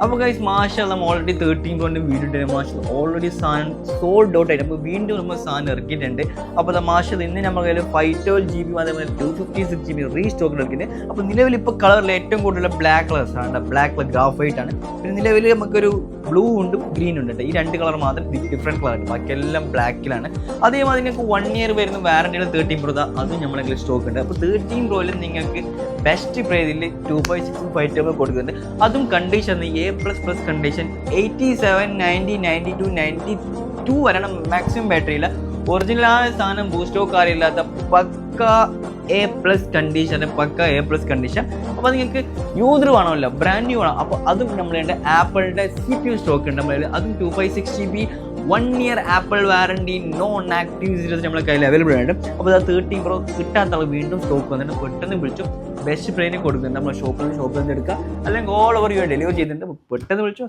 അപ്പോൾ ഗൈസ് മാഷാ നമ്മൾ ഓൾറെഡി 13 കൊണ്ട് വീഡിയോ ഇട്ട് മാഷാ ഓൾറെഡി സാധനം സോൾഡ് ഔട്ട് ആയിട്ട് അപ്പോൾ വീണ്ടും നമ്മൾ സാധനം ഇറക്കിയിട്ടുണ്ട്. അപ്പോൾ മാഷാ ഇന്ന് നമ്മുടെ കയ്യിൽ 512 GB അതേപോലെ 256 GB റീസ്റ്റോക്ക് എടുക്കുന്നുണ്ട്. അപ്പോൾ നിലവിൽ ഇപ്പോൾ കളറിൽ ഏറ്റവും കൂടുതൽ ബ്ലാക്ക് കളേഴ്സാണ്, ബ്ലാക്ക് കളർ ഗ്രാഫൈറ്റ് ആണ്. പിന്നെ നിലവിൽ നമുക്കൊരു ബ്ലൂ ഉണ്ട് ഗ്രീൻ ഉണ്ട്, ഈ 2 കളർ മാത്രം ഡിഫറെൻറ്റ് കളറുണ്ട്, ബാക്കിയെല്ലാം ബ്ലാക്കിലാണ്. അതേമാതിരി നിങ്ങൾക്ക് 1 year വരുന്ന വാറണ്ടിയുടെ 13 Pro അതും നമ്മളെ സ്റ്റോക്ക് ഉണ്ട്. അപ്പോൾ 13 Proയിൽ നിങ്ങൾക്ക് ബെസ്റ്റ് പ്രൈസിൽ 2.6 512 കൊടുക്കുന്നുണ്ട്. അതും കണ്ടീഷൻ A++ കണ്ടീഷൻ 87, 90, 92, 92 വരണം മാക്സിമം ബാറ്ററിയില്ല. ഒറിജിനൽ ആ സാധനം ബൂസ്റ്റോ കാര്യമില്ലാത്ത pukka A+ condition, pukka A+ condition. അപ്പോൾ നിങ്ങൾക്ക് യൂസർ വേണമല്ലോ, ബ്രാൻഡ് ന്യൂ വേണം. അപ്പോൾ അതും നമ്മളുടെ ആപ്പിളിൻ്റെ CPU സ്റ്റോക്ക് ഉണ്ട് നമ്മളതിൽ. അതും 256 GB 1 year apple warranty non active series നമ്മളെ കയ്യിൽ അവൈലബിൾ ആണ്. അപ്പോൾ 13 Pro കിട്ടാത്ത ആൾ വീണ്ടും സ്റ്റോക്ക് വന്നിട്ട് പെട്ടെന്ന് വിളിച്ചു ബെസ്റ്റ് പ്രൈസിന് കൊടുക്കുന്നുണ്ട്. നമ്മൾ ഷോപ്പിൽ നിന്ന് എടുക്കുക, അല്ലെങ്കിൽ ഓൾ ഓവർ ഡെലിവറി ചെയ്തിട്ടുണ്ട്. പെട്ടെന്ന് വിളിച്ചു.